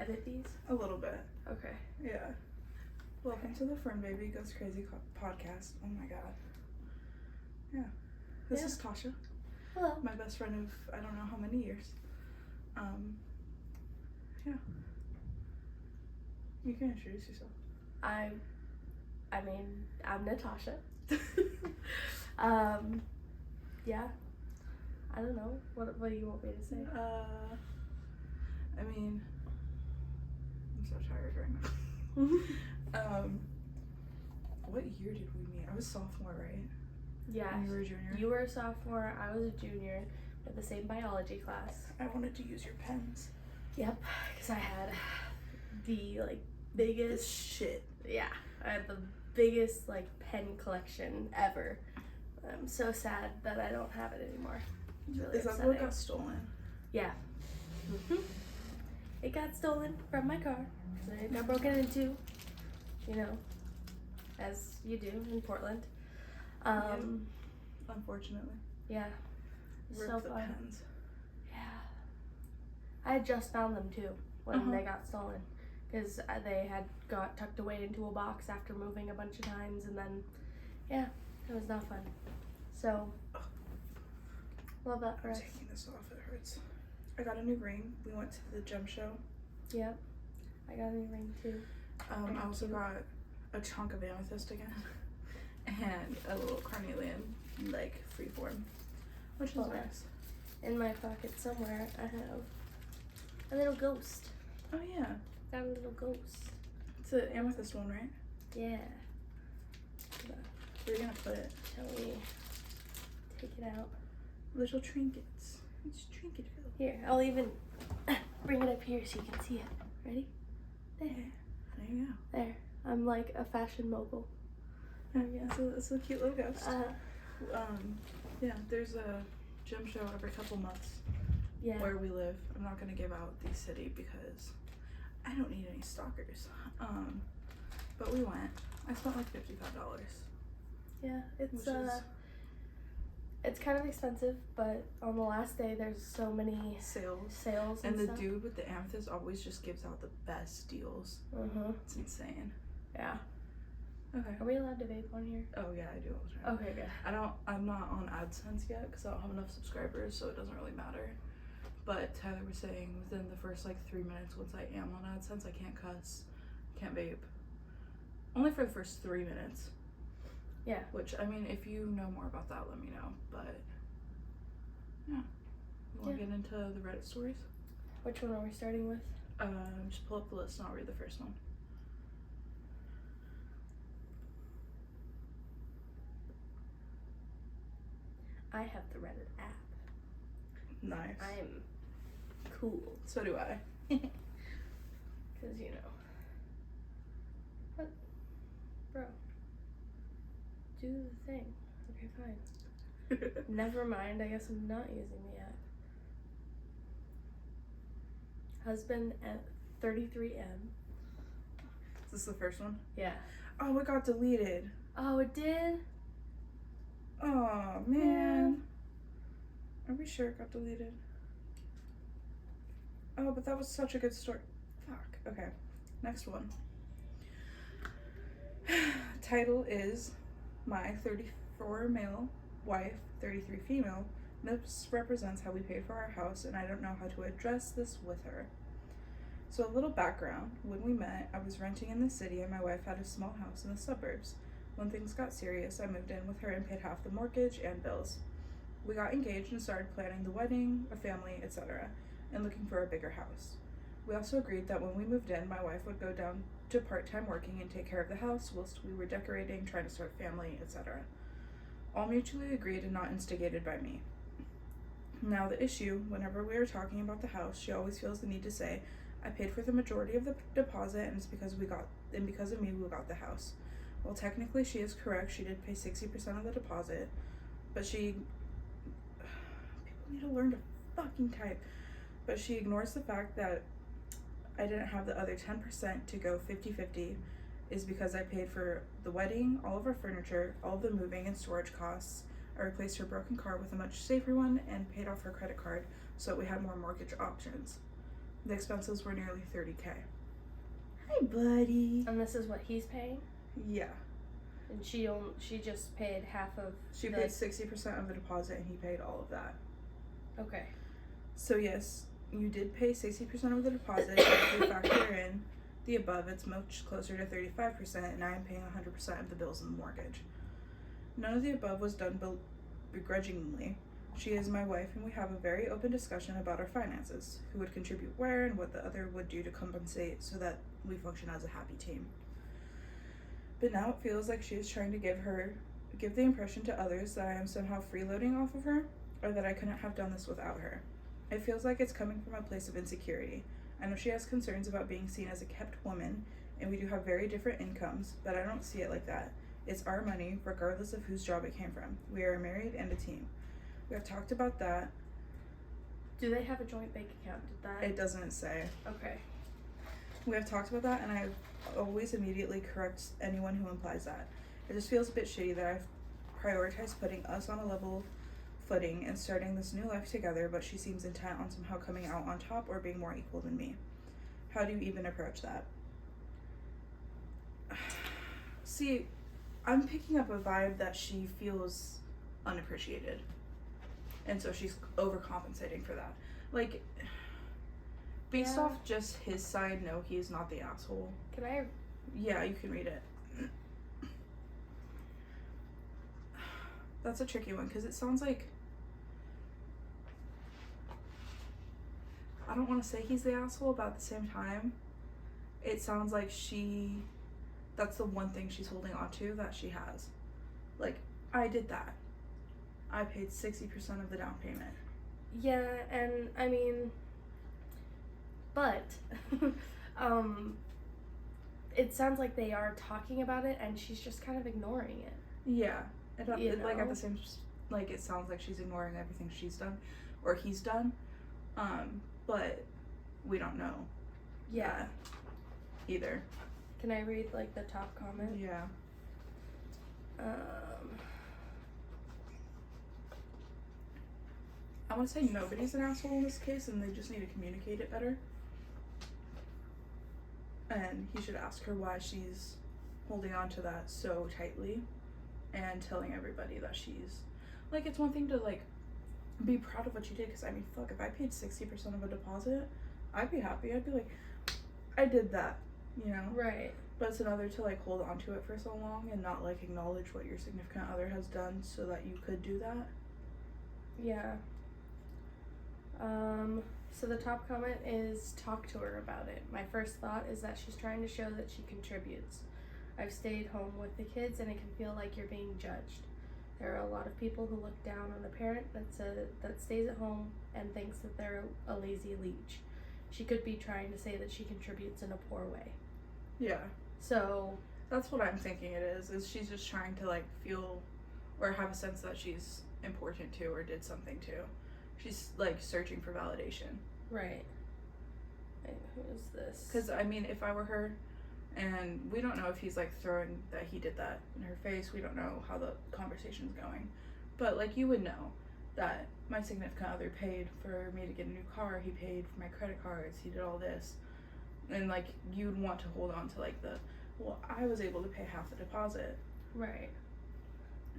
edit these? A little bit. Okay. Yeah. Welcome to the Fern Baby Goes Crazy podcast. Oh my god. Yeah. This is Tasha. Hello. My best friend of I don't know how many years. Yeah. You can introduce yourself. I'm Natasha. Yeah. I don't know. What do you want me to say? I'm so tired right now. What year did we meet? I was sophomore, right? Yeah. And you were a junior? You were a sophomore, I was a junior. We had the same biology class. I wanted to use your pens. Yep, because I had the biggest shit. Yeah, I had the biggest pen collection ever. I'm so sad that I don't have it anymore. It's really Is that upsetting. what got stolen? Yeah. It got stolen from my car. So it got broken into, as you do in Portland. Unfortunately. Yeah. Rip So the fun. pens. Yeah. I had just found them too when they got stolen. Because they had got tucked away into a box after moving a bunch of times, and then, yeah, it was not fun. So, love that for I'm us. taking this off, it hurts. I got a new ring. We went to the gem show. Yep, I got a new ring too. I also got a chunk of amethyst again, and a little carnelian, freeform, which is nice. In my pocket somewhere, I have a little ghost. Oh yeah. Got a little ghost. It's an amethyst one, right? Yeah. Where are you gonna put it? Shall we take it out? Little trinkets. It's Trinketville. Here, I'll even bring it up here so you can see it. Ready? There. There you go. There. I'm like a fashion mogul. Yeah, it's a cute little ghost. Yeah, there's a gem show every couple months where we live. I'm not gonna give out the city because I don't need any stalkers. But we went. I spent $55. Yeah, it's kind of expensive, but on the last day there's so many sales and the stuff. dude with the amethyst always just gives out the best deals. It's insane. Yeah. Okay. Are we allowed to vape on here? Oh yeah, I do all the time. Okay, good. I'm not on AdSense yet because I don't have enough subscribers, so it doesn't really matter. But Tyler was saying within the first 3 minutes, once I am on AdSense, I can't cuss, can't vape. Only for the first 3 minutes. Yeah. Which, if you know more about that, let me know. But, yeah. You want to get into the Reddit stories? Which one are we starting with? Just pull up the list and I'll read the first one. I have the Reddit app. Nice. I'm cool. So do I. Because, What? Bro. Do the thing. Okay, fine. Never mind. I guess I'm not using the app. Husband at 33M. Is this the first one? Yeah. Oh, it got deleted. Oh, it did? Oh, man. Are we sure it got deleted? Oh, but that was such a good story. Fuck. Okay. Next one. Title is My 34 male wife, 33 female. This represents how we paid for our house, and I don't know how to address this with her. So a little background. When we met, I was renting in the city and my wife had a small house in the suburbs. When things got serious, I moved in with her and paid half the mortgage and bills. We got engaged and started planning the wedding, a family, etc., and looking for a bigger house. We also agreed that when we moved in, my wife would go down to part-time working and take care of the house whilst we were decorating, trying to start a family, etc. All mutually agreed and not instigated by me. Now the issue, whenever we are talking about the house, she always feels the need to say, I paid for the majority of the deposit and it's because of me we got the house. Well, technically she is correct, she did pay 60% of the deposit, but people need to learn to fucking type. But she ignores the fact that I didn't have the other 10% to go 50-50 is because I paid for the wedding, all of our furniture, all of the moving and storage costs. I replaced her broken car with a much safer one and paid off her credit card so we had more mortgage options. The expenses were nearly $30,000. Hi, buddy. And this is what he's paying? Yeah. And she just paid half of She paid 60% of the deposit and he paid all of that. Okay. So yes, you did pay 60% of the deposit. If you factor in the above, it's much closer to 35%, and I am paying 100% of the bills in the mortgage. None of the above was done begrudgingly. She is my wife, and we have a very open discussion about our finances, who would contribute where, and what the other would do to compensate so that we function as a happy team. But now it feels like she is trying to give the impression to others that I am somehow freeloading off of her, or that I couldn't have done this without her. It feels like it's coming from a place of insecurity. I know she has concerns about being seen as a kept woman, and we do have very different incomes, but I don't see it like that. It's our money, regardless of whose job it came from. We are married and a team. We have talked about that. Do they have a joint bank account? It doesn't say. Okay. We have talked about that, and I always immediately correct anyone who implies that. It just feels a bit shitty that I've prioritized putting us on a level footing and starting this new life together, but she seems intent on somehow coming out on top or being more equal than me. How do you even approach that? See, I'm picking up a vibe that she feels unappreciated, and so she's overcompensating for that. Like, based off just his side, no, he is not the asshole. Can I? Yeah, you can read it. That's a tricky one, because it sounds like, I don't want to say he's the asshole, but at the same time, it sounds like that's the one thing she's holding on to that she has. Like, I did that. I paid 60% of the down payment. Yeah, and I mean, but, it sounds like they are talking about it and she's just kind of ignoring it. Yeah. You know? Like, at the same, like, it sounds like she's ignoring everything she's done, or he's done. But we don't know. Yeah. Either. Can I read, like, the top comment? Yeah. I want to say nobody's an asshole in this case, and they just need to communicate it better. And he should ask her why she's holding on to that so tightly, and telling everybody that she's, like, it's one thing to, like, be proud of what you did, because I mean, fuck, if I paid 60% of a deposit, I'd be happy. I'd be like, I did that, you know? Right. But it's another to, like, hold on to it for so long and not, like, acknowledge what your significant other has done so that you could do that. Yeah. So the top comment is, talk to her about it. My first thought is that she's trying to show that she contributes. I've stayed home with the kids and it can feel like you're being judged. There are a lot of people who look down on a parent that stays at home and thinks that they're a lazy leech. She could be trying to say that she contributes in a poor way. Yeah. So that's what I'm thinking it is she's just trying to, like, feel or have a sense that she's important to or did something to. She's, like, searching for validation. Right. And who is this? Because, I mean, if I were her, and we don't know if he's, like, throwing that he did that in her face. We don't know how the conversation's going. But, like, you would know that my significant other paid for me to get a new car. He paid for my credit cards. He did all this. And, like, you'd want to hold on to, like, I was able to pay half the deposit. Right.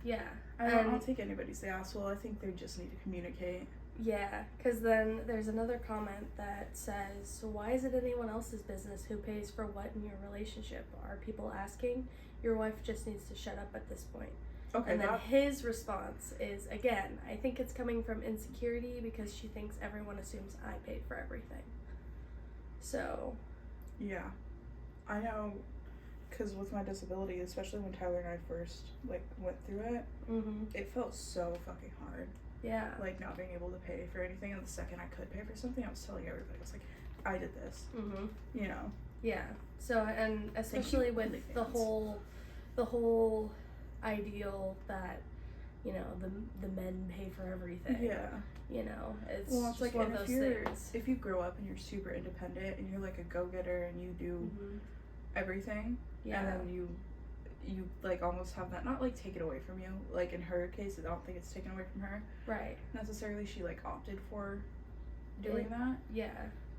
Yeah. I don't think anybody's the asshole. I think they just need to communicate. Yeah, because then there's another comment that says, why is it anyone else's business who pays for what in your relationship? Are people asking? Your wife just needs to shut up at this point. Okay. And then his response is, again, I think it's coming from insecurity because she thinks everyone assumes I paid for everything. So. Yeah. I know, because with my disability, especially when Tyler and I first, like, went through it, it felt so fucking hard. Yeah. Like, not being able to pay for anything, and the second I could pay for something, I was telling everybody, I was like, I did this. You know? Yeah. So, and especially with the whole ideal that, you know, the men pay for everything. Yeah. You know, it's just like one of those things. If you grow up and you're super independent and you're, like, a go-getter and you do everything, and then you like almost have that, not like take it away from you, like in her case I don't think it's taken away from her right necessarily. She like opted for doing that, yeah,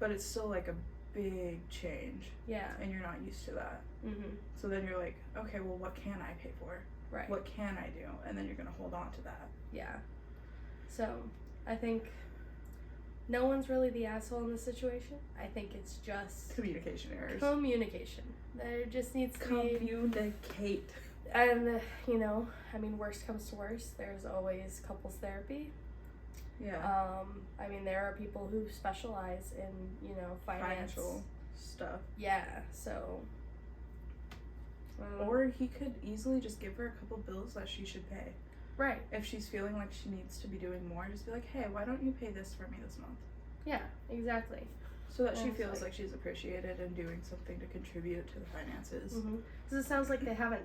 But it's still like a big change, Yeah. and you're not used to that. Mhm. So then you're like, okay, well, what can I pay for? Right. What can I do? And then you're gonna hold on to that. Yeah. So, I think no one's really the asshole in this situation. I think it's just Communication errors. communication. There just needs to be, Communicate. and you know, I mean, worst comes to worst, there's always couples therapy. Yeah. I mean, there are people who specialize in, you know, finance. Financial stuff. Yeah. So. Or he could easily just give her a couple bills that she should pay. Right. If she's feeling like she needs to be doing more, just be like, hey, why don't you pay this for me this month? Yeah. Exactly. So that she And it's feels like- like she's appreciated and doing something to contribute to the finances. Because it sounds like they haven't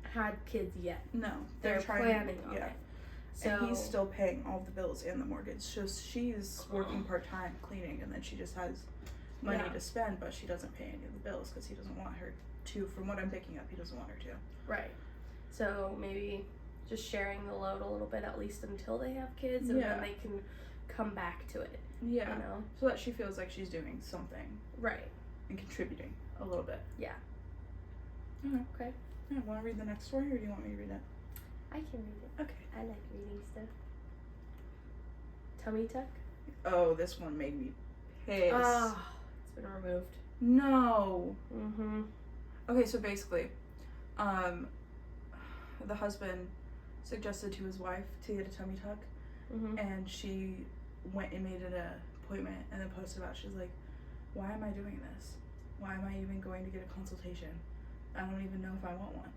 had kids yet. No, They're trying. planning on it. So And he's still paying all the bills and the mortgage. So she's working part-time cleaning, and then she just has money Yeah. to spend, but she doesn't pay any of the bills because he doesn't want her to. From what I'm picking up, he doesn't want her to. right. So maybe just sharing the load a little bit, at least until they have kids, and Yeah. then they can come back to it. Yeah. You know. So that she feels like she's doing something Right. and contributing a little bit. Yeah. Okay. Okay. Yeah, want to read the next story, or do you want me to read it? I can read it. Okay. I like reading stuff. Tummy tuck. Oh, this one made me pissed. Oh, it's been removed. No. Mm-hmm. Okay, so basically, the husband suggested to his wife to get a tummy tuck, Mm-hmm. and she went and made an appointment and then posted about it. She's like, why am I doing this? Why am I even going to get a consultation? I don't even know if I want one.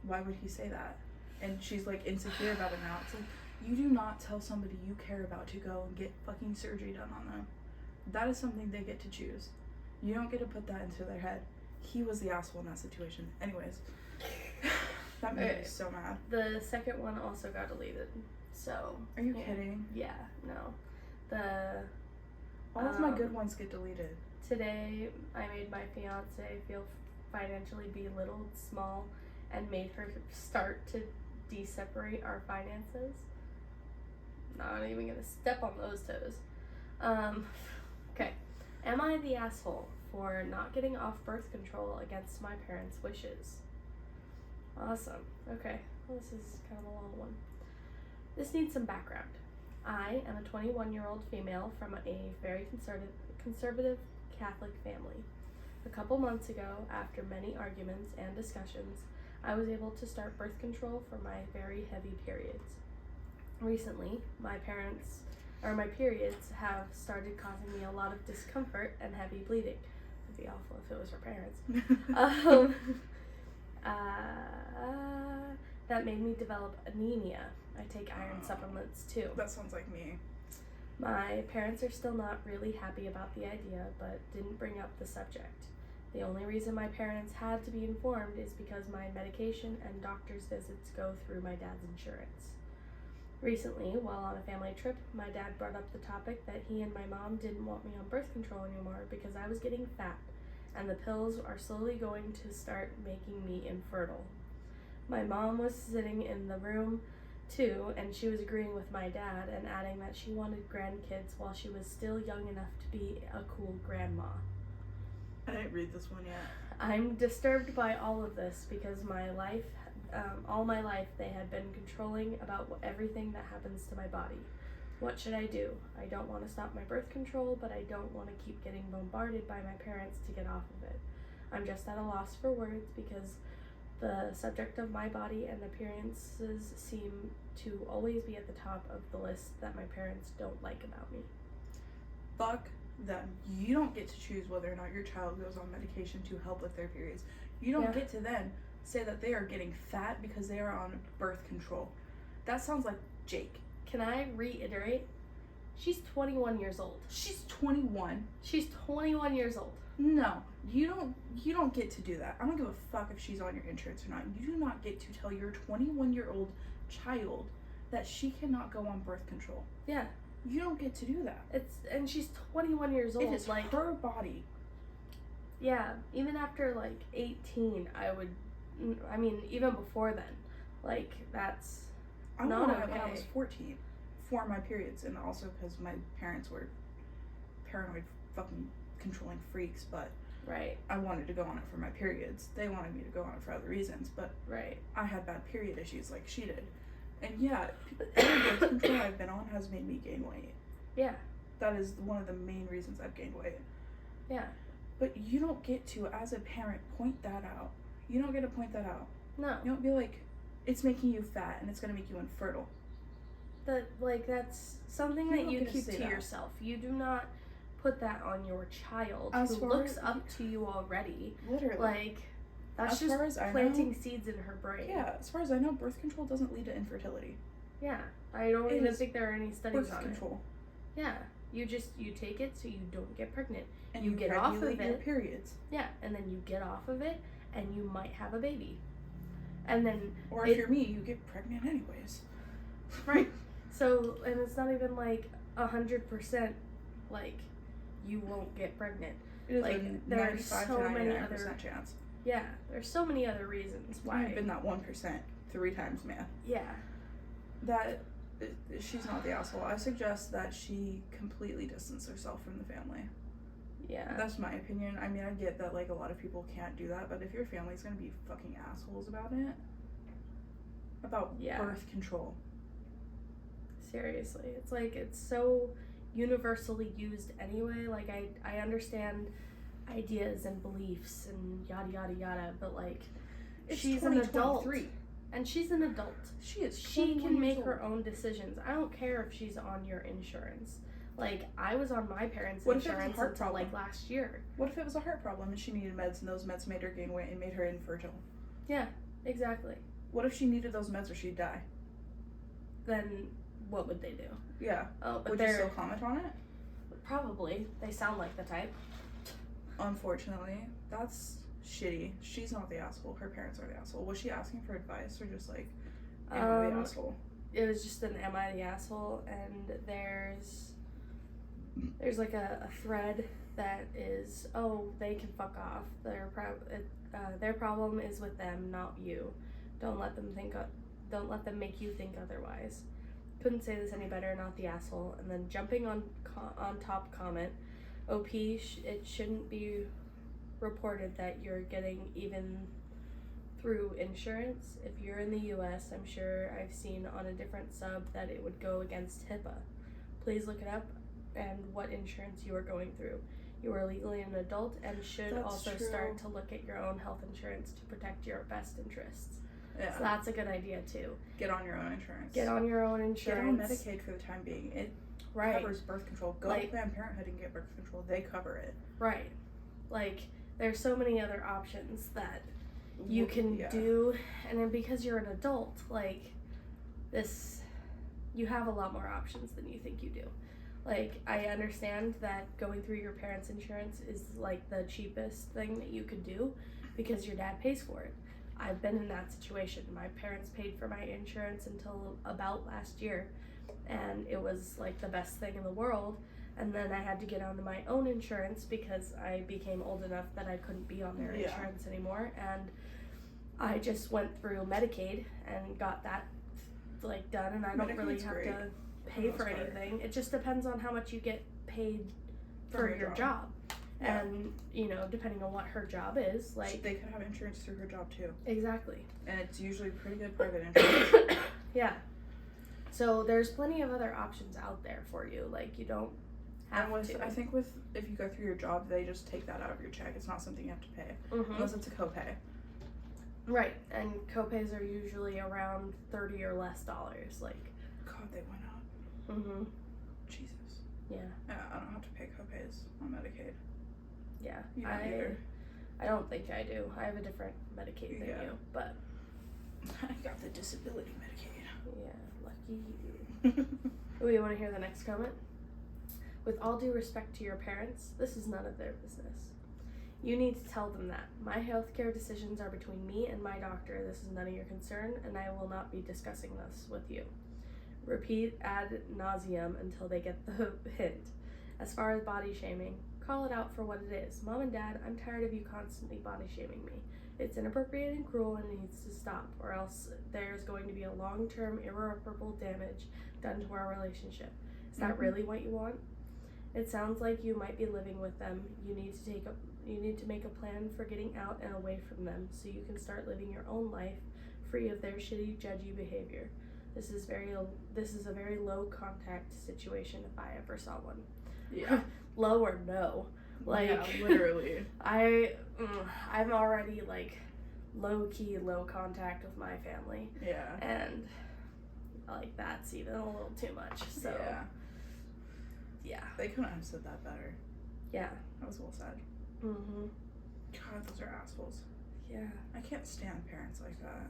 Why would he say that? And she's like insecure about it now. It's like, you do not tell somebody you care about to go and get fucking surgery done on them. That is something they get to choose. You don't get to put that into their head. He was the asshole in that situation. Anyways, that made me Okay. so mad. The second one also got deleted. So. Are you yeah. kidding? Yeah. No. All of my good ones get deleted. Today, I made my fiance feel financially belittled, small, and made her start to de-separate our finances. Not even gonna step on those toes. Okay. Am I the asshole for not getting off birth control against my parents' wishes? Awesome. Okay. Well, this is kind of a long one. This needs some background. I am a 21-year-old female from a very conservative Catholic family. A couple months ago, after many arguments and discussions, I was able to start birth control for my very heavy periods. Recently, my periods have started causing me a lot of discomfort and heavy bleeding. It'd be awful if it was her parents. That made me develop anemia. I take iron supplements too. That sounds like me. My parents are still not really happy about the idea, but didn't bring up the subject. The only reason my parents had to be informed is because my medication and doctor's visits go through my dad's insurance. Recently, while on a family trip, my dad brought up the topic that he and my mom didn't want me on birth control anymore because I was getting fat, and the pills are slowly going to start making me infertile. My mom was sitting in the room too, and she was agreeing with my dad and adding that she wanted grandkids while she was still young enough to be a cool grandma. I didn't read this one yet. I'm disturbed by all of this because all my life they had been controlling about everything that happens to my body. What should I do? I don't want to stop my birth control, but I don't want to keep getting bombarded by my parents to get off of it. I'm just at a loss for words because the subject of my body and appearances seem to always be at the top of the list that my parents don't like about me. Fuck them. You don't get to choose whether or not your child goes on medication to help with their periods. You don't get to then say that they are getting fat because they are on birth control. That sounds like Jake. Can I reiterate? She's 21 years old. She's 21. She's 21 years old. No, you don't get to do that. I don't give a fuck if she's on your insurance or not. You do not get to tell your 21-year-old child that she cannot go on birth control. Yeah. You don't get to do that. And she's 21 years old. It is like her body. Yeah, even after like 18, I mean, even before then, like that's I not went on it when I okay. was 14 for my periods, and also because my parents were paranoid fucking controlling freaks, but Right. I wanted to go on it for my periods. They wanted me to go on it for other reasons, but Right. I had bad period issues like she did. And yeah, every birth control I've been on has made me gain weight. Yeah. That is one of the main reasons I've gained weight. Yeah. But you don't get to, as a parent, point that out. You don't get to point that out. No. You don't be like, it's making you fat and it's going to make you infertile. That's something You that don't you get to keep say to that. yourself. You do not put that on your child As who far looks as- up to you already. Literally. Like, that's As just far as I planting know- seeds in her brain. Yeah, as far as I know, birth control doesn't lead to infertility. Yeah. I don't It even is think there are any studies Birth on control. it. Yeah. You take it so you don't get pregnant. And You get off of regulate your it. periods. Yeah. And then you get off of it and you might have a baby. And then Or if you're me, you get pregnant anyways. Right. So, and it's not even like 100% like you won't get pregnant. It is Like, a there are 95 so to many 99% other- chance. Yeah, there's so many other reasons why. I've been that 1% 3 times, man. Yeah. That she's not the asshole. I suggest that she completely distance herself from the family. Yeah. That's my opinion. I mean, I get that like a lot of people can't do that, but if your family's gonna be fucking assholes about it, about Yeah. birth control, Seriously. It's like it's so universally used anyway. Like I understand ideas and beliefs and yada yada yada, but like it's she's an adult. 2023. And she's an adult. She is. She 21 can make years her old. own decisions. I don't care if she's on your insurance. Like, I was on my parents' What if it was a insurance heart until problem? like last year. What if it was a heart problem and she needed meds and those meds made her gain weight and made her infertile? Yeah, exactly. What if she needed those meds or she'd die? Then what would they do? Yeah. Oh, but Would you they're still comment on it? probably, they sound like the type. Unfortunately, that's shitty. She's not the asshole. Her parents are the asshole. Was she asking for advice or just like, am I the asshole? It was just an am I the asshole, and there's like a thread that is, oh, they can fuck off. Their problem is with them, not you. Don't let them make you think otherwise. Couldn't say this any better, not the asshole. And then jumping on top comment, OP, it shouldn't be reported that you're getting even through insurance. If you're in the US, I'm sure I've seen on a different sub that it would go against HIPAA. Please look it up and what insurance you are going through. You are legally an adult and should That's also true. start to look at your own health insurance to protect your best interests. Yeah. So that's a good idea too. Get on your own insurance. Get on your own Get on insurance. Medicaid for the time being. It Right. covers birth control. Go Like- to Planned Parenthood and get birth control. They cover it. Right. Like, there's so many other options that you can Yeah. do, and then because you're an adult, like, you have a lot more options than you think you do. Like, I understand that going through your parents' insurance is like the cheapest thing that you could do because your dad pays for it. I've been in that situation. My parents paid for my insurance until about last year, and it was like the best thing in the world. And then I had to get onto my own insurance because I became old enough that I couldn't be on their Yeah. insurance anymore. And I just went through Medicaid and got that like done, and I don't really Medicaid's have great, to pay most for part. anything. It just depends on how much you get paid for From your job. Yeah. And, you know, depending on what her job is, like, They could have insurance through her job too. exactly. And it's usually pretty good private insurance. Yeah. So there's plenty of other options out there for you. Like, you don't have And with, to. I think with, if you go through your job, they just take that out of your check. It's not something you have to pay. Mhm. Unless it's a copay. Right. And copays are usually around $30 or less. Like, God, they went up. mhm. Jesus. Yeah. Yeah, I don't have to pay copays on Medicaid. Yeah. You don't either. I don't think I do. I have a different Medicaid than Yeah. you. But, I got the disability yeah, lucky you. Medicaid. Oh, you want to hear the next comment? With all due respect to your parents, this is none of their business. You need to tell them that. My healthcare decisions are between me and my doctor. This is none of your concern, and I will not be discussing this with you. Repeat ad nauseum until they get the hint. As far as body shaming, call it out for what it is. Mom and Dad, I'm tired of you constantly body shaming me. It's inappropriate and cruel and needs to stop, or else there's going to be a long-term irreparable damage done to our relationship. Is that Mhm. really what you want? It sounds like you might be living with them. You need to make a plan for getting out and away from them so you can start living your own life free of their shitty, judgy behavior. This is a very low contact situation if I ever saw one. Yeah. Low or no. Like, yeah, literally. I'm already like low key, low contact with my family. Yeah. And like that's even a little too much. So yeah. They couldn't have said that better. Yeah. That was a little sad. Mhm. God, those are assholes. Yeah. I can't stand parents like that.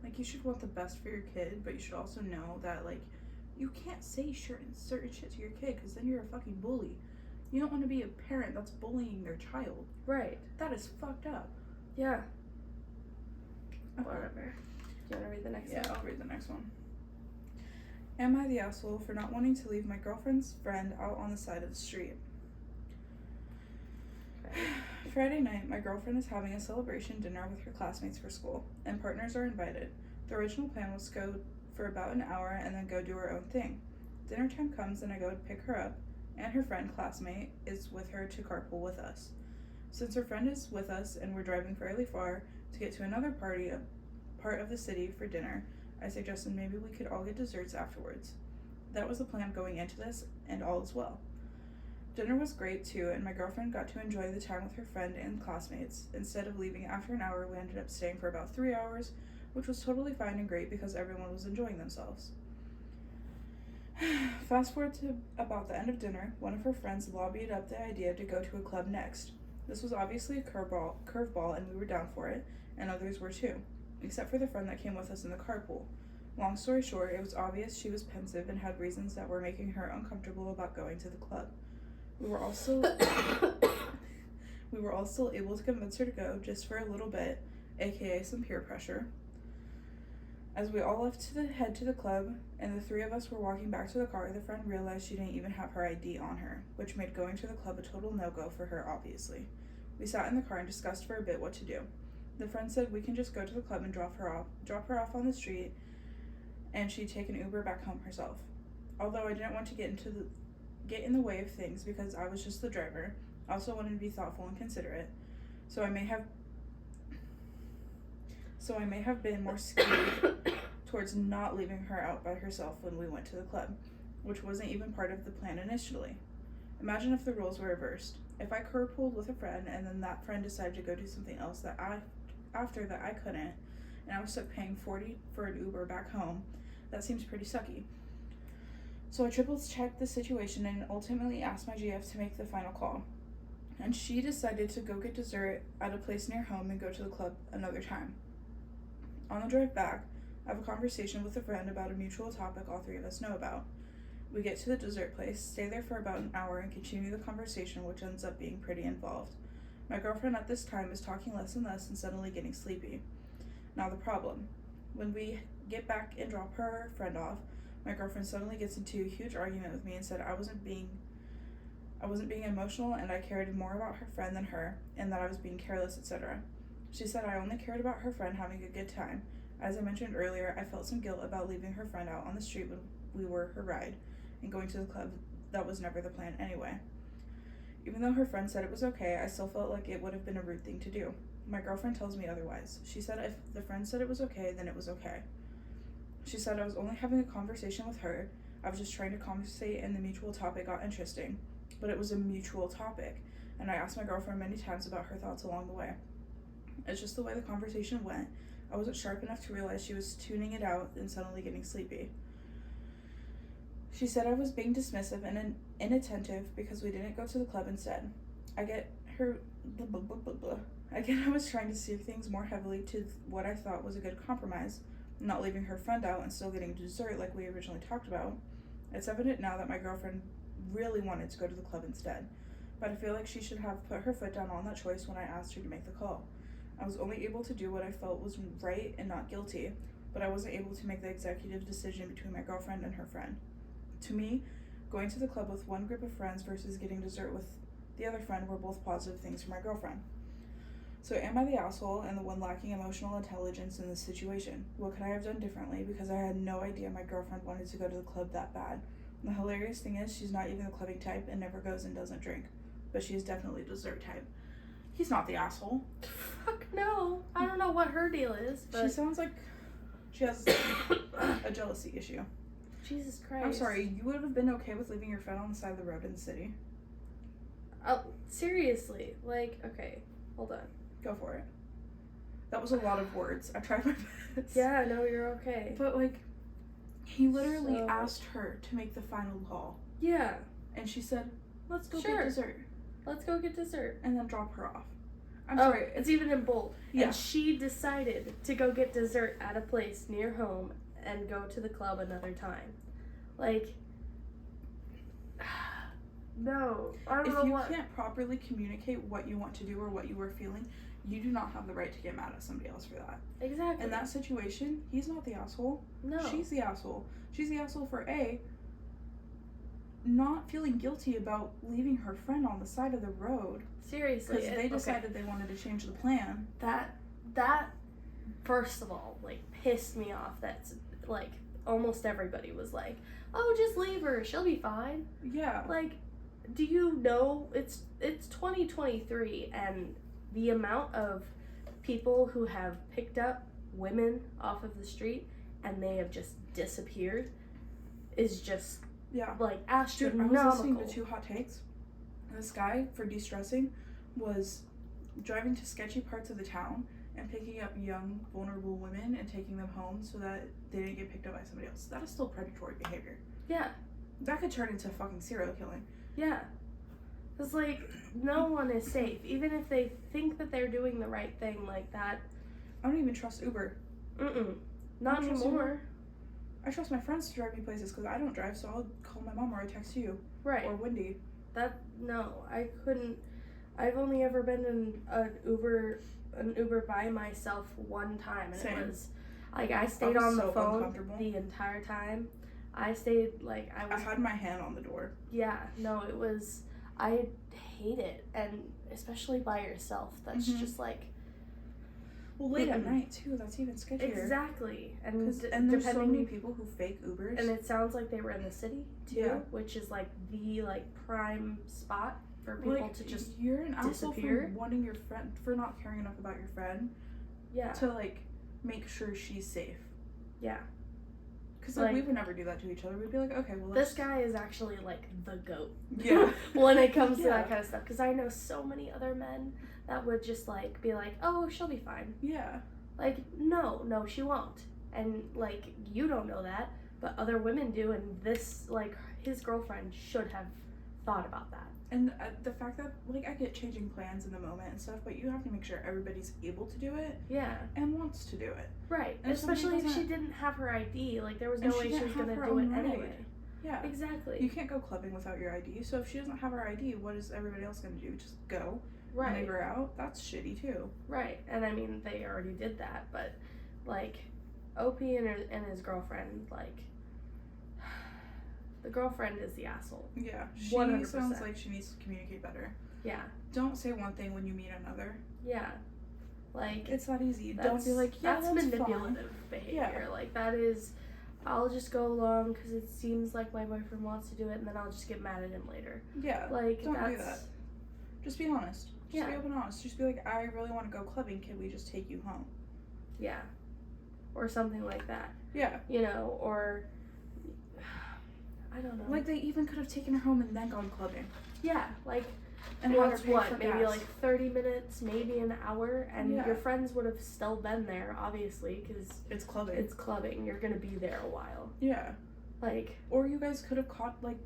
Like, you should want the best for your kid, but you should also know that, like, you can't say certain shit to your kid because then you're a fucking bully. You don't want to be a parent that's bullying their child. Right. That is fucked up. Yeah. Okay. Whatever. Do you want to read the next one? Yeah, I'll read the next one. Am I the asshole for not wanting to leave my girlfriend's friend out on the side of the street? Okay. Friday night, my girlfriend is having a celebration dinner with her classmates for school, and partners are invited. The original plan was to go for about an hour and then go do her own thing. Dinner time comes and I go to pick her up, and her friend classmate is with her to carpool with us. Since her friend is with us and we're driving fairly far to get to another part of the city for dinner, I suggested maybe we could all get desserts afterwards. That was the plan going into this, and all is well. Dinner was great too, and my girlfriend got to enjoy the time with her friend and classmates. Instead of leaving after an hour, we ended up staying for about 3 hours, which was totally fine and great because everyone was enjoying themselves. Fast forward to about the end of dinner, one of her friends lobbied up the idea to go to a club next. This was obviously a curveball, and we were down for it, and others were too, except for the friend that came with us in the carpool. Long story short, it was obvious she was pensive and had reasons that were making her uncomfortable about going to the club. We were also able to convince her to go just for a little bit, aka some peer pressure. As we all left to head to the club, and the 3 of us were walking back to the car, the friend realized she didn't even have her ID on her, which made going to the club a total no-go for her, obviously. We sat in the car and discussed for a bit what to do. The friend said we can just go to the club and drop her off on the street, and she'd take an Uber back home herself. Although I didn't want to get in the way of things because I was just the driver, I also wanted to be thoughtful and considerate, so I may have been more skewed towards not leaving her out by herself when we went to the club, which wasn't even part of the plan initially. Imagine if the roles were reversed. If I carpooled with a friend and then that friend decided to go do something else that after that I couldn't, and I was stuck paying $40 for an Uber back home, that seems pretty sucky. So I triple-checked the situation and ultimately asked my GF to make the final call. And she decided to go get dessert at a place near home and go to the club another time. On the drive back, I have a conversation with a friend about a mutual topic all 3 of us know about. We get to the dessert place, stay there for about an hour, and continue the conversation, which ends up being pretty involved. My girlfriend at this time is talking less and less and suddenly getting sleepy. Now the problem. When we get back and drop her friend off, my girlfriend suddenly gets into a huge argument with me and said I wasn't being emotional and I cared more about her friend than her, and that I was being careless, etc. She said I only cared about her friend having a good time. As I mentioned earlier, I felt some guilt about leaving her friend out on the street when we were her ride, and going to the club. That was never the plan anyway. Even though her friend said it was okay, I still felt like it would have been a rude thing to do. My girlfriend tells me otherwise. She said if the friend said it was okay, then it was okay. She said I was only having a conversation with her. I was just trying to conversate and the mutual topic got interesting. But it was a mutual topic, and I asked my girlfriend many times about her thoughts along the way. It's just the way the conversation went. I wasn't sharp enough to realize she was tuning it out and suddenly getting sleepy. She said I was being dismissive and inattentive because we didn't go to the club instead. I get I was trying to steer things more heavily to what I thought was a good compromise, not leaving her friend out and still getting dessert like we originally talked about. It's evident now that my girlfriend really wanted to go to the club instead, but I feel like she should have put her foot down on that choice when I asked her to make the call. I was only able to do what I felt was right and not guilty, but I wasn't able to make the executive decision between my girlfriend and her friend. To me, going to the club with one group of friends versus getting dessert with the other friend were both positive things for my girlfriend. So am I the asshole and the one lacking emotional intelligence in this situation? What could I have done differently because I had no idea my girlfriend wanted to go to the club that bad? The hilarious thing is, she's not even the clubbing type and never goes and doesn't drink. But she's definitely dessert type. He's not the asshole. Fuck no. I don't know what her deal is, but She sounds like she has a jealousy issue. Jesus Christ. I'm sorry, you would have been okay with leaving your friend on the side of the road in the city? Oh, seriously. Like, okay, hold on. Go for it. That was a lot of words. I tried my best. Yeah, no, you're okay. But, like, he literally So- asked her to make the final call. Yeah, And she said, let's go Sure. get dessert. let's go get dessert. And then drop her off. I'm Oh, sorry. it's even in bold. Yeah. And she decided to go get dessert at a place near home and go to the club another time. Like, no. I don't If know you what. can't properly communicate what you want to do or what you are feeling, you do not have the right to get mad at somebody else for that. Exactly. In that situation, he's not the asshole. No. She's the asshole. She's the asshole for A, not feeling guilty about leaving her friend on the side of the road Seriously. because they decided they wanted to change the plan. That first of all, like, pissed me off. That's, like, almost everybody was like, oh, just leave her. She'll be fine. Yeah. Like, do you know it's 2023 and the amount of people who have picked up women off of the street and they have just disappeared is just Yeah. like Dude, I astronomical. was listening to Two Hot Takes. This guy, for de-stressing, was driving to sketchy parts of the town and picking up young, vulnerable women and taking them home so that they didn't get picked up by somebody else. That is still predatory behavior. Yeah, That could turn into fucking serial killing. yeah. It's like no one is safe, even if they think that they're doing the right thing like that. I don't even trust Uber. Not You trust anymore. I trust my friends to drive me places because I don't drive, so I'll call my mom or I text you. Right. Or Wendy. No, I couldn't. I've only ever been in an Uber by myself one time, and Same. it was like I stayed was on the so phone uncomfortable. the entire time. I stayed like I I was. had my hand on the door. Yeah, no, it was. I hate it, and especially by yourself. That's Mhm. just like Well, late at Mm-mm. night, too. That's even sketchier. exactly, and And there's so depending. many people who fake Ubers. And it sounds like they were in the city too, Yeah. which is like the prime spot for people like, to just you're an asshole disappear. for wanting your friend, for not caring enough about your friend yeah. to, like, make sure she's safe. Yeah. Because, like, Like- we would never do that to each other. We'd be like, okay, well, This let's... guy is actually like the goat. Yeah. When it comes to Yeah. that kind of stuff, because I know so many other men that would just like be like, "Oh, she'll be fine." Yeah. Like, no, she won't. And like, you don't know that, but other women do. And this, like, his girlfriend should have thought about that. And the fact that, like, I get changing plans in the moment and stuff, but you have to make sure everybody's able to do it Yeah. and wants to do it. Right. And if somebody Especially if she doesn't- d't have her ID. Like, there was And no she way she didn't was have gonna her do it own ride. anyway. Yeah. Exactly. You can't go clubbing without your ID, so if she doesn't have her ID, what is everybody else going to do? Just go and Right. leave her out? That's shitty, too. Right, and I mean they already did that, but like Opie and his girlfriend, like the girlfriend is the asshole. Yeah, she 100%. sounds like she needs to communicate better. Yeah, Don't say one thing when you mean another. yeah, like It's that easy. Don't that's, be like, yeah, that's that's manipulative fine. behavior. Like that is, I'll just go along because it seems like my boyfriend wants to do it, and then I'll just get mad at him later. Yeah, Like don't do that's that. Just be honest. Just Yeah. be open and honest. Just be like, I really want to go clubbing. Can we just take you home? yeah, or something like that. Yeah. You know, or I don't know. Like, they even could have taken her home and then gone clubbing. yeah, like. And Well, had her it's pay what, for maybe gas. like 30 minutes, maybe an hour, and Yeah. your friends would have still been there, obviously, because It's clubbing. it's clubbing. You're gonna be there a while. Yeah. Like, Or you guys could have caught, like,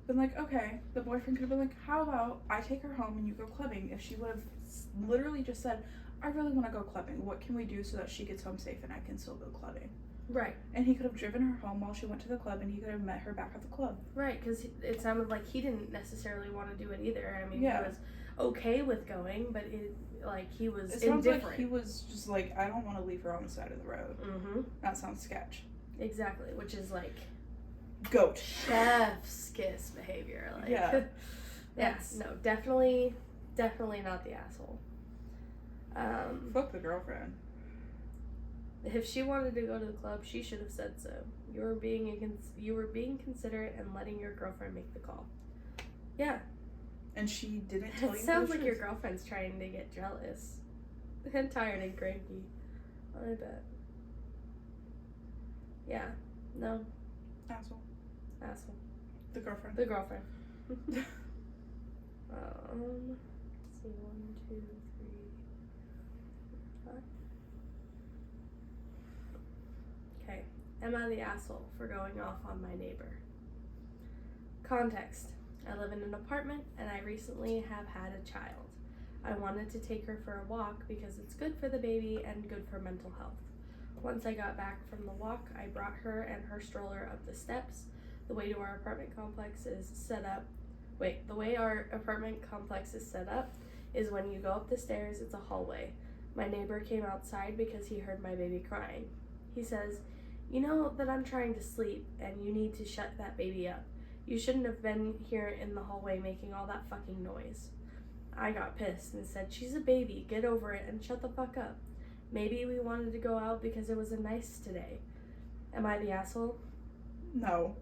been like, okay, the boyfriend could have been like, how about I take her home and you go clubbing? If she would have literally just said, I really want to go clubbing. What can we do so that she gets home safe and I can still go clubbing? right, And he could have driven her home while she went to the club and he could have met her back at the club. right, because it sounded like he didn't necessarily want to do it either. I mean, Yeah. he was okay with going, but he was It sounds indifferent. like he was just like, I don't want to leave her on the side of the road. Mm-hmm. That sounds sketch. Exactly, which is like Goat. chef's kiss behavior. Like, Yeah. yeah, That's- no, definitely not the asshole. Fuck the girlfriend. If she wanted to go to the club, she should have said so. You were being considerate and letting your girlfriend make the call. Yeah. And she didn't tell you. It sounds like your girlfriend's trying to get jealous and tired and cranky. I bet. Yeah. No. Asshole. The girlfriend. The girlfriend. Let's see, 1, 2, 3, 4, 5. Okay. Am I the asshole for going off on my neighbor? Context. I live in an apartment and I recently have had a child. I wanted to take her for a walk because it's good for the baby and good for mental health. Once I got back from the walk, I brought her and her stroller up the steps. The way our apartment complex is set up is when you go up the stairs, it's a hallway. My neighbor came outside because he heard my baby crying. He says, "You know that I'm trying to sleep and you need to shut that baby up. You shouldn't have been here in the hallway making all that fucking noise." I got pissed and said, "She's a baby, get over it and shut the fuck up. Maybe we wanted to go out because it was a nice today." Am I the asshole? No.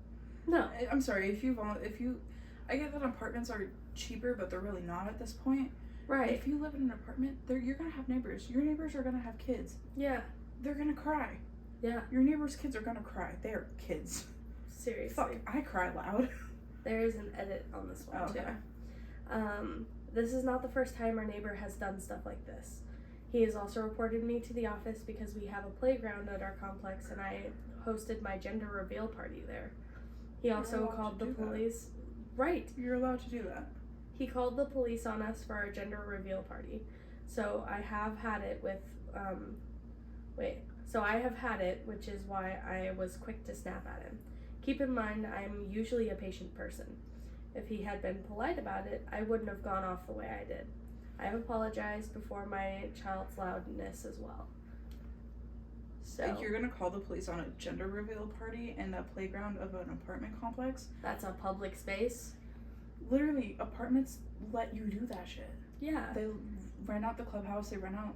No. I'm sorry, if you I get that apartments are cheaper, but they're really not at this point. Right. If you live in an apartment, you're gonna have neighbors. Your neighbors are gonna have kids. Yeah. They're gonna cry. Yeah. Your neighbors' kids are gonna cry. They are kids. Seriously. Fuck, I cry loud. There is an edit on this one, okay. too. This is not the first time our neighbor has done stuff like this. He has also reported me to the office because we have a playground at our complex and I hosted my gender reveal party there. He also called the police. Right. You're allowed to do that. He called the police on us for our gender reveal party. So I have had it with, which is why I was quick to snap at him. Keep in mind, I'm usually a patient person. If he had been polite about it, I wouldn't have gone off the way I did. I have apologized before my child's loudness as well. So Like, you're gonna call the police on a gender reveal party in a playground of an apartment complex? That's a public space? Literally, apartments let you do that shit. Yeah. They rent out the clubhouse, they rent out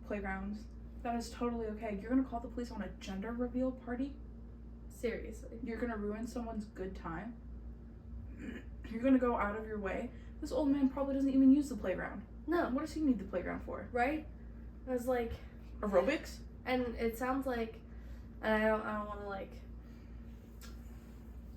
playgrounds. That is totally okay. You're gonna call the police on a gender reveal party? Seriously. You're gonna ruin someone's good time? You're gonna go out of your way? This old man probably doesn't even use the playground. No. What does he need the playground for? Right? I was like... Aerobics? And it sounds like... And I don't want to, like...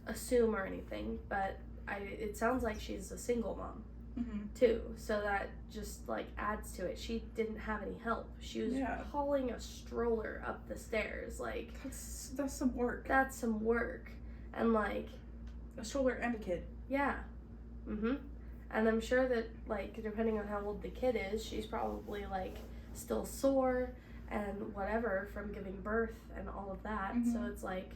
assume or anything, but it sounds like she's a single mom. Mm-hmm. Too, so that just like adds to it. She didn't have any help. She was hauling a stroller up the stairs. Like that's some work. That's some work, and like a stroller and a kid. Yeah, and I'm sure that like depending on how old the kid is, she's probably like still sore and whatever from giving birth and all of that. Mm-hmm. So it's like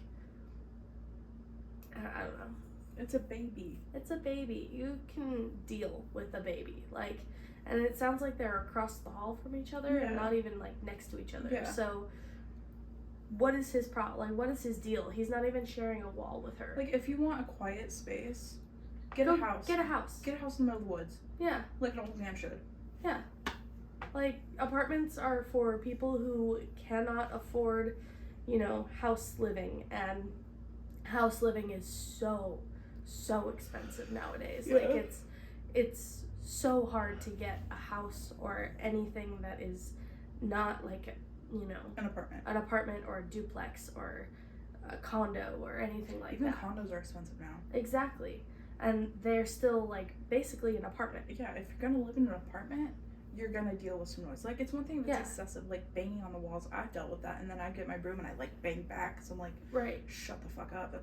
I don't know. It's a baby. It's a baby. You can deal with a baby. Like, and it sounds like they're across the hall from each other and not even like next to each other. Yeah. So what is his problem? Like, what is his deal? He's not even sharing a wall with her. Like, if you want a quiet space, get a house. Get a house. Get a house in the middle of the woods. Yeah. Like an old man should. Yeah. Like, apartments are for people who cannot afford, house living. And house living is so expensive nowadays. Yeah. Like it's so hard to get a house or anything that is not like an apartment or a duplex or a condo or anything like Even that. condos are expensive now. Exactly. And they're still like basically an apartment. Yeah, if you're gonna live in an apartment, you're gonna deal with some noise. Like, it's one thing that's excessive, like banging on the walls. I've dealt with that, and then I get my broom and I like bang back because I'm like, right, shut the fuck up.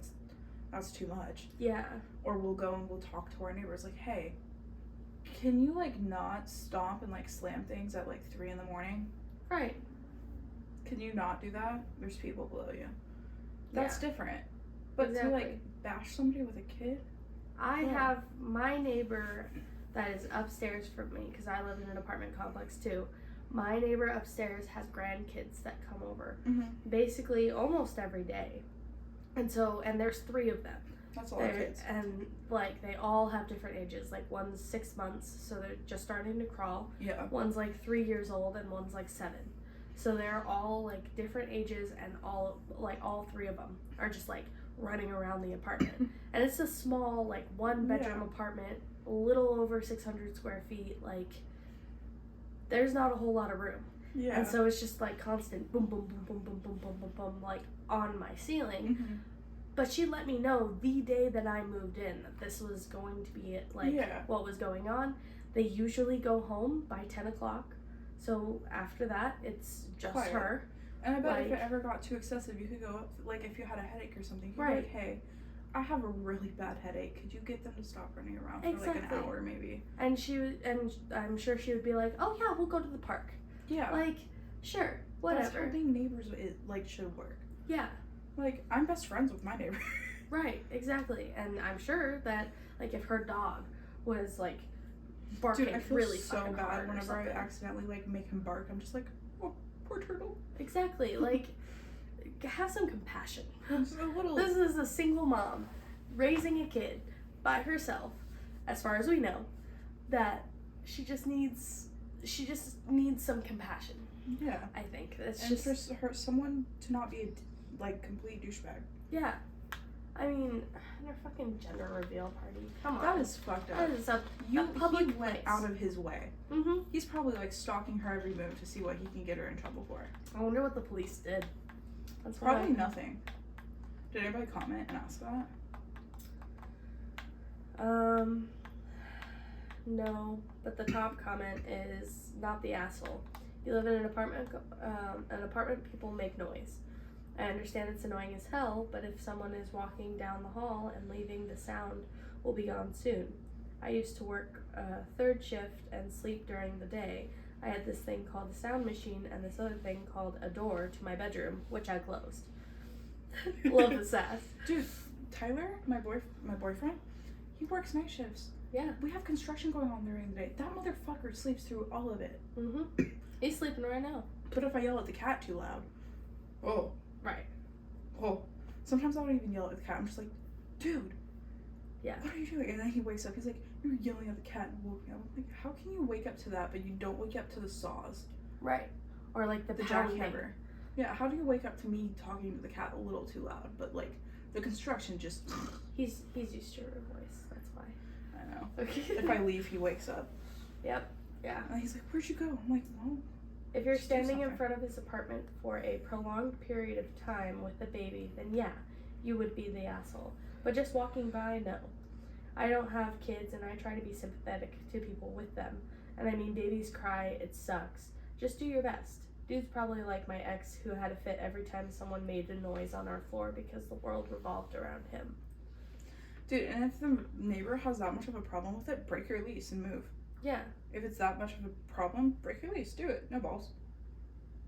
That's too much. Yeah. Or we'll go and we'll talk to our neighbors like, hey, can you like not stomp and like slam things at like 3 a.m? Right. Can you not do that? There's people below you. That's different. But exactly. to like bash somebody with a kid? I have my neighbor that is upstairs from me because I live in an apartment complex too. My neighbor upstairs has grandkids that come over basically almost every day. And there's 3 of them. That's a lot of kids. And like they all have different ages. Like one's 6 months, so they're just starting to crawl. Yeah. One's like 3 years old and one's like 7. So they're all like different ages, and all three of them are just like running around the apartment. And it's a small like 1-bedroom apartment, a little over 600 square feet. Like there's not a whole lot of room. Yeah. And so it's just like constant boom, boom, boom, boom, boom, boom, boom, boom, boom, like on my ceiling. Mm-hmm. But she let me know the day that I moved in that this was going to be it, like what was going on. They usually go home by 10 o'clock. So after that, it's just Quiet. her. And I bet like, if it ever got too excessive, you could go up, like if you had a headache or something, you could right. be like, hey, I have a really bad headache. Could you get them to stop running around for like an hour maybe? And I'm sure she would be like, oh yeah, we'll go to the park. Yeah. Like, sure, whatever. That's how being neighbors should work. Yeah. Like, I'm best friends with my neighbor. Right, exactly. And I'm sure that, like, if her dog was, like, barking Dude, I feel really so fucking hard bad whenever I something. accidentally, like, make him bark. I'm just like, oh, poor turtle. Exactly. Like, have some compassion. Just a little. This is a single mom raising a kid by herself, as far as we know, that she just needs some compassion. Yeah. I think. It's and just for someone to not be a, like, complete douchebag. Yeah. I mean, their fucking gender reveal party. Come on. That is fucked up. That is a public he went out of his way. Mm-hmm. He's probably like stalking her every move to see what he can get her in trouble for. I wonder what the police did. That's Probably nothing. Did anybody comment and ask that? No. But the top comment is not the asshole. You live in an apartment. People make noise. I understand it's annoying as hell, but if someone is walking down the hall and leaving, the sound will be gone soon. I used to work third shift and sleep during the day. I had this thing called the sound machine and this other thing called a door to my bedroom, which I closed. Love the sass. Dude, Tyler, my boyfriend, he works night shifts. Yeah. We have construction going on during the day. That motherfucker sleeps through all of it. Mm-hmm. He's sleeping right now. But if I yell at the cat too loud, oh. Right. Oh. Sometimes I don't even yell at the cat. I'm just like, dude. Yeah. What are you doing? And then he wakes up. He's like, you were yelling at the cat and woke me up. I'm like, how can you wake up to that, but you don't wake up to the saws? Right. Or like the jackhammer. Yeah, how do you wake up to me talking to the cat a little too loud? But like, the construction just... He's used to your voice. That's why. I know. Okay. If I leave, he wakes up. Yep. Yeah. And he's like, where'd you go? I'm like, well... If you're standing in front of his apartment for a prolonged period of time with a baby, then yeah, you would be the asshole. But just walking by, no. I don't have kids and I try to be sympathetic to people with them. And I mean, babies cry, it sucks. Just do your best. Dude's probably like my ex who had a fit every time someone made a noise on our floor because the world revolved around him. Dude, and if the neighbor has that much of a problem with it, break your lease and move. Yeah. If it's that much of a problem, break your lease. Do it. No balls.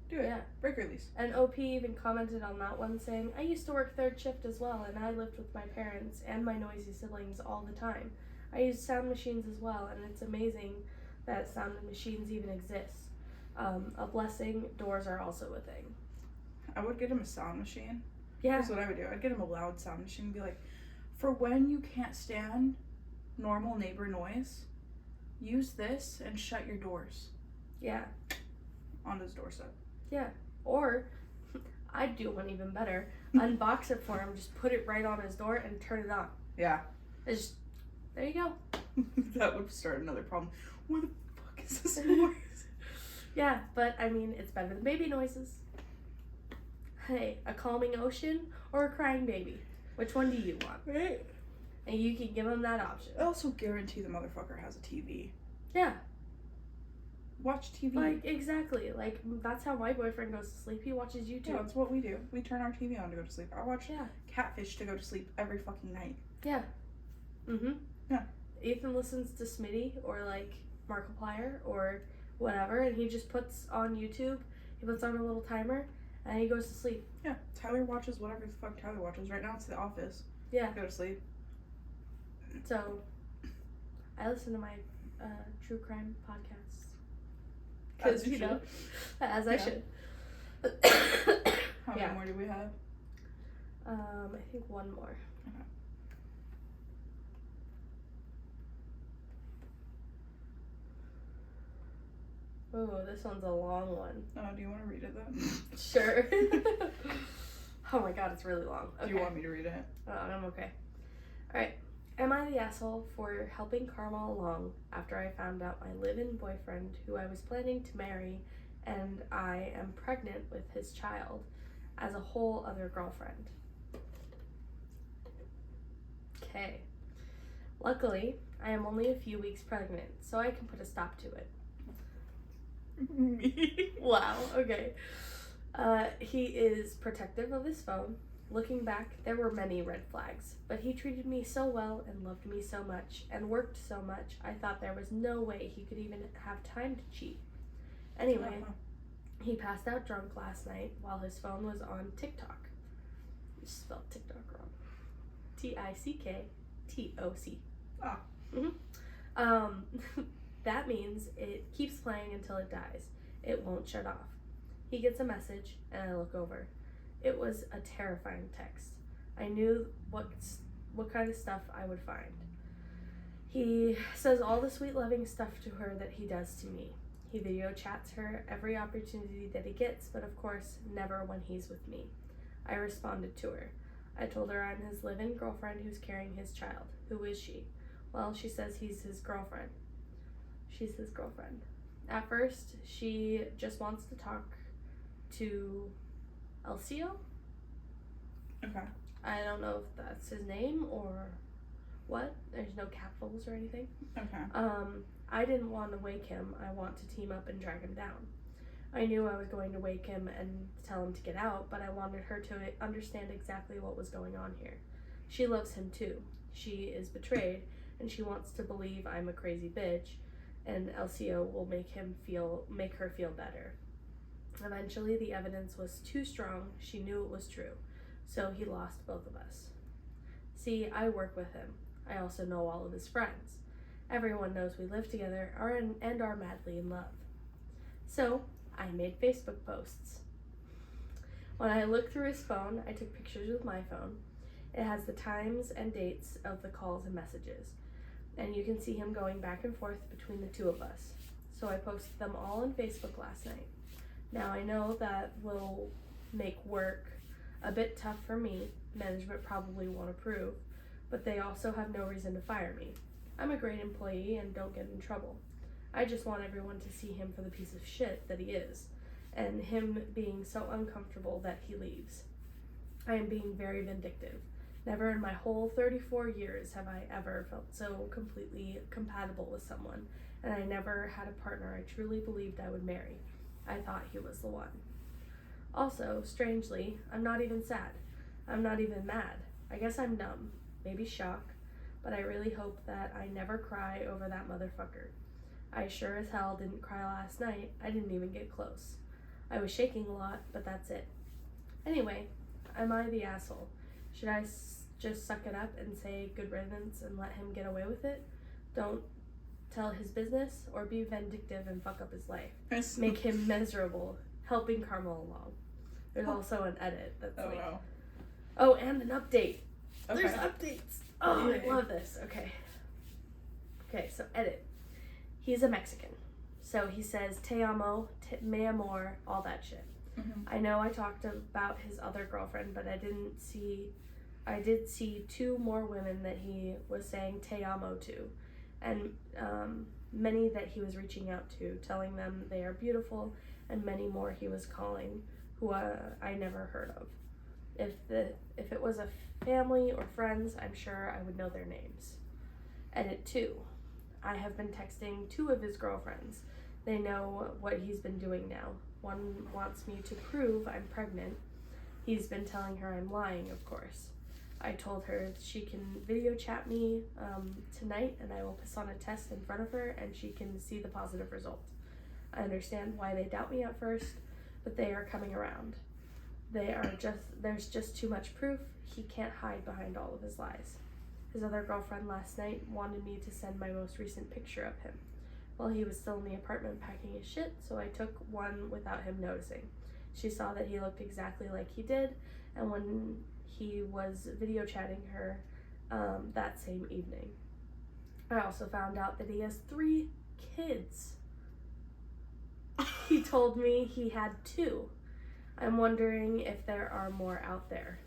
Do it. Yeah. Break your lease. And OP even commented on that one saying, I used to work third shift as well, and I lived with my parents and my noisy siblings all the time. I used sound machines as well, and it's amazing that sound machines even exist. A blessing, doors are also a thing. I would get him a sound machine. Yeah. That's what I would do. I'd get him a loud sound machine and be like, for when you can't stand normal neighbor noise, use this and shut your doors. Yeah. On his doorstep. Yeah. Or, I'd do one even better. Unbox it for him, just put it right on his door and turn it on. Yeah. It's just, there you go. That would start another problem. Where the fuck is this noise? Yeah, but I mean, it's better than baby noises. Hey, a calming ocean or a crying baby? Which one do you want? Right. And you can give him that option. I also guarantee the motherfucker has a TV. Yeah. Watch TV. Like, exactly. Like, that's how my boyfriend goes to sleep. He watches YouTube. Yeah, that's what we do. We turn our TV on to go to sleep. I watch Yeah. Catfish to go to sleep every fucking night. Yeah. Mm-hmm. Yeah. Ethan listens to Smitty or, like, Markiplier or whatever, and he just puts on YouTube, he puts on a little timer, and he goes to sleep. Yeah. Tyler watches whatever the fuck Tyler watches. Right now it's The Office. Yeah. Go to sleep. So, I listen to my true crime podcasts. As you you know, as I Yeah. should. How many more do we have? I think one more. Okay. Oh, this one's a long one. Oh, do you want to read it then? Sure. Oh my god, it's really long. Okay. Do you want me to read it? Oh, I'm okay. Alright. Am I the asshole for helping Karma along after I found out my live-in boyfriend, who I was planning to marry, and I am pregnant with his child, as a whole other girlfriend? Okay. Luckily, I am only a few weeks pregnant, so I can put a stop to it. Me? Wow, okay. He is protective of his phone. Looking back, there were many red flags, but he treated me so well and loved me so much and worked so much, I thought there was no way he could even have time to cheat. Anyway, he passed out drunk last night while his phone was on TikTok. You spelled TikTok wrong. TICKTOC. Ah. That means it keeps playing until it dies. It won't shut off. He gets a message, and I look over. It was a terrifying text. I knew what kind of stuff I would find. He says all the sweet loving stuff to her that he does to me. He video chats her every opportunity that he gets, but of course, never when he's with me. I responded to her. I told her I'm his live-in girlfriend who's carrying his child. Who is she? Well, she says he's his girlfriend. She's his girlfriend. At first, she just wants to talk to Elcio. Okay. I don't know if that's his name or what. There's no capitals or anything. Okay. I didn't want to wake him. I want to team up and drag him down. I knew I was going to wake him and tell him to get out, but I wanted her to understand exactly what was going on here. She loves him too. She is betrayed, and she wants to believe I'm a crazy bitch, and Elcio will make her feel better. Eventually, the evidence was too strong. She knew it was true, so he lost both of us. See, I work with him. I also know all of his friends. Everyone knows we live together and are madly in love. So, I made Facebook posts. When I looked through his phone, I took pictures with my phone. It has the times and dates of the calls and messages, and you can see him going back and forth between the two of us. So I posted them all on Facebook last night. Now I know that will make work a bit tough for me. Management probably won't approve, but they also have no reason to fire me. I'm a great employee and don't get in trouble. I just want everyone to see him for the piece of shit that he is, and him being so uncomfortable that he leaves. I am being very vindictive. Never in my whole 34 years have I ever felt so completely compatible with someone, and I never had a partner I truly believed I would marry. I thought he was the one. Also, strangely, I'm not even sad. I'm not even mad. I guess I'm numb, maybe shock, but I really hope that I never cry over that motherfucker. I sure as hell didn't cry last night. I didn't even get close. I was shaking a lot, but that's it. Anyway, am I the asshole? Should I just suck it up and say good riddance and let him get away with it? Don't tell his business or be vindictive and fuck up his life. Make him miserable, helping Karma along. There's also an edit that's wow. Oh, and an update. Okay. There's updates. Oh, Yay. I love this. Okay, so edit. He's a Mexican. So he says, te amo, me amor, all that shit. Mm-hmm. I know I talked about his other girlfriend, but I did see two more women that he was saying te amo to, and many that he was reaching out to, telling them they are beautiful, and many more he was calling who I never heard of. If it was a family or friends, I'm sure I would know their names. Edit 2. I have been texting two of his girlfriends. They know what he's been doing now. One wants me to prove I'm pregnant. He's been telling her I'm lying, of course. I told her she can video chat me tonight, and I will piss on a test in front of her and she can see the positive result. I understand why they doubt me at first, but they are coming around. There's just too much proof. He can't hide behind all of his lies. His other girlfriend last night wanted me to send my most recent picture of him. Well, he was still in the apartment packing his shit, so I took one without him noticing. She saw that he looked exactly like he did, and when he was video chatting her that same evening. I also found out that he has 3 kids. He told me he had 2. I'm wondering if there are more out there.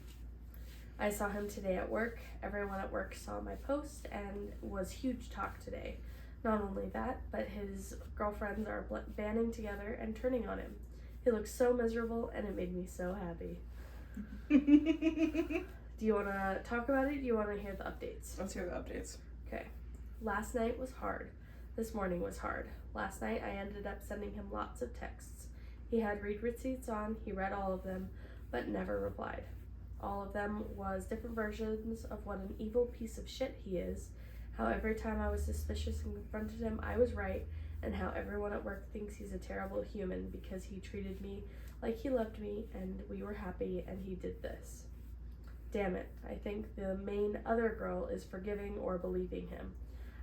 I saw him today at work. Everyone at work saw my post and was huge talk today. Not only that, but his girlfriends are banding together and turning on him. He looks so miserable and it made me so happy. Do you want to talk about it? Do you want to hear the updates? Let's hear the updates. Okay. Last night was hard. This morning was hard. Last night I ended up sending him lots of texts. He had read receipts on, he read all of them, but never replied. All of them was different versions of what an evil piece of shit he is, how every time I was suspicious and confronted him, I was right, and how everyone at work thinks he's a terrible human because he treated me like he loved me and we were happy and he did this. Damn it, I think the main other girl is forgiving or believing him.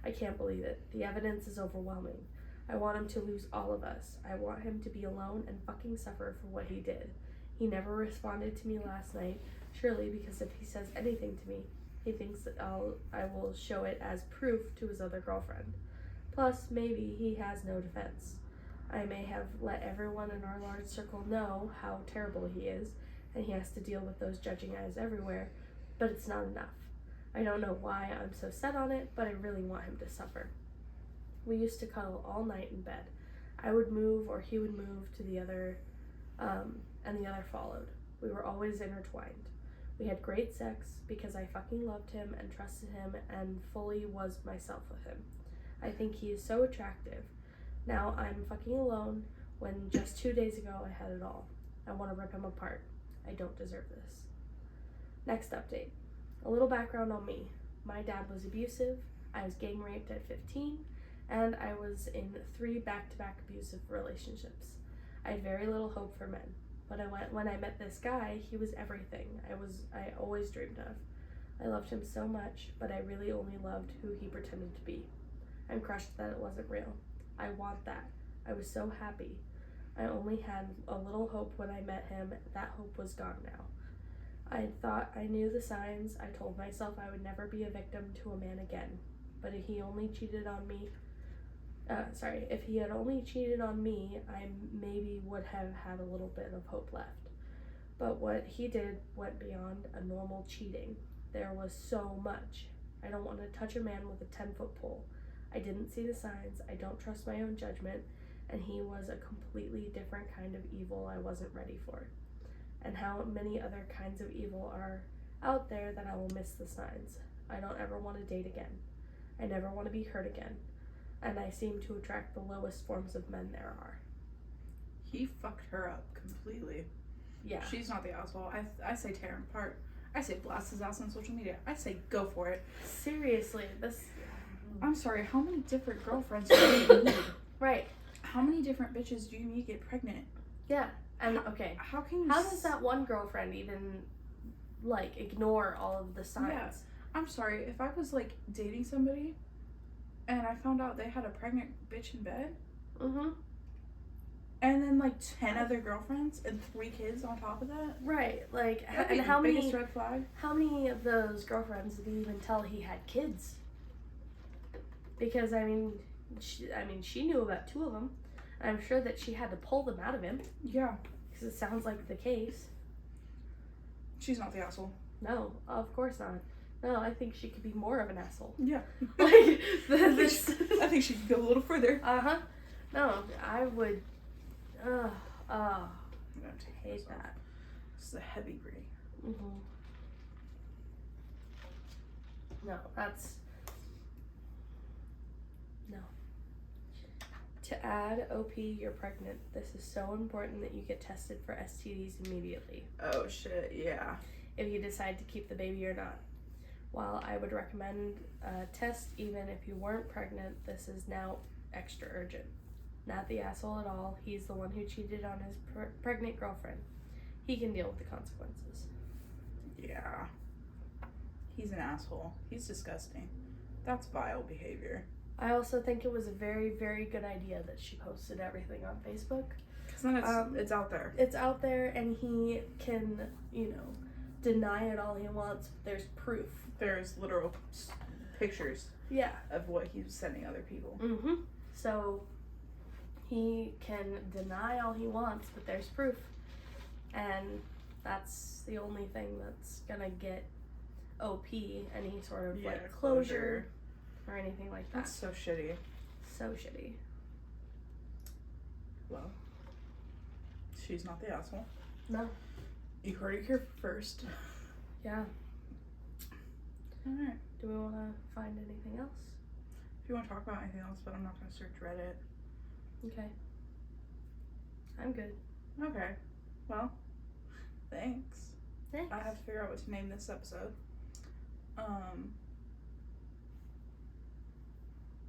I can't believe it. The evidence is overwhelming. I want him to lose all of us. I want him to be alone and fucking suffer for what he did. He never responded to me last night, surely because if he says anything to me, he thinks that I will show it as proof to his other girlfriend. Plus, maybe he has no defense. I may have let everyone in our large circle know how terrible he is, and he has to deal with those judging eyes everywhere, but it's not enough. I don't know why I'm so set on it, but I really want him to suffer. We used to cuddle all night in bed. I would move or he would move to the other, and the other followed. We were always intertwined. We had great sex because I fucking loved him and trusted him and fully was myself with him. I think he is so attractive. Now I'm fucking alone when just 2 days ago I had it all. I want to rip him apart. I don't deserve this. Next update. A little background on me. My dad was abusive. I was gang raped at 15, and I was in 3 back-to-back abusive relationships. I had very little hope for men. But when I met this guy, he was everything I always dreamed of. I loved him so much, but I really only loved who he pretended to be. I'm crushed that it wasn't real. I want that. I was so happy. I only had a little hope when I met him. That hope was gone now. I thought I knew the signs. I told myself I would never be a victim to a man again. But if he only cheated on me, if he had only cheated on me, I maybe would have had a little bit of hope left. But what he did went beyond a normal cheating. There was so much. I don't want to touch a man with a 10-foot pole. I didn't see the signs. I don't trust my own judgment. And he was a completely different kind of evil I wasn't ready for. And how many other kinds of evil are out there that I will miss the signs. I don't ever want to date again. I never want to be hurt again. And I seem to attract the lowest forms of men there are. He fucked her up completely. Yeah. She's not the asshole. I say tear him apart. I say blast his ass on social media. I say go for it. Seriously, this... I'm sorry, how many different girlfriends do you need? Right. How many different bitches do you need to get pregnant? Yeah. And, okay. How can you... How does that one girlfriend even, ignore all of the signs? Yeah. I'm sorry, if I was, dating somebody and I found out they had a pregnant bitch in bed, mm-hmm. and then, 10 other girlfriends and 3 kids on top of that? Right. And how many... biggest red flag? How many of those girlfriends did he even tell he had kids? Because, she knew about 2 of them. I'm sure that she had to pull them out of him. Yeah. Because it sounds like the case. She's not the asshole. No, of course not. No, I think she could be more of an asshole. Yeah. This... I think she could go a little further. Uh-huh. No, I would... I'm gonna hate that. This is a heavy gray. Mm-hmm. No, that's... No. To add, OP, you're pregnant. This is so important that you get tested for STDs immediately. Oh, shit, yeah. If you decide to keep the baby or not. While I would recommend a test even if you weren't pregnant, this is now extra urgent. Not the asshole at all. He's the one who cheated on his pregnant girlfriend. He can deal with the consequences. Yeah. He's an asshole. He's disgusting. That's vile behavior. I also think it was a very, very good idea that she posted everything on Facebook. Because then it's out there. It's out there, and he can, deny it all he wants, but there's proof. There's literal pictures Yeah. of what he was sending other people. Mm-hmm. So he can deny all he wants, but there's proof. And that's the only thing that's gonna get OP any sort of like closure or anything like that. That's so shitty. So shitty. Well, she's not the asshole. No. You heard it here first. Yeah. Alright. Do we want to find anything else? If you want to talk about anything else, but I'm not going to search Reddit. Okay. I'm good. Okay. Well, thanks. Thanks. I have to figure out what to name this episode.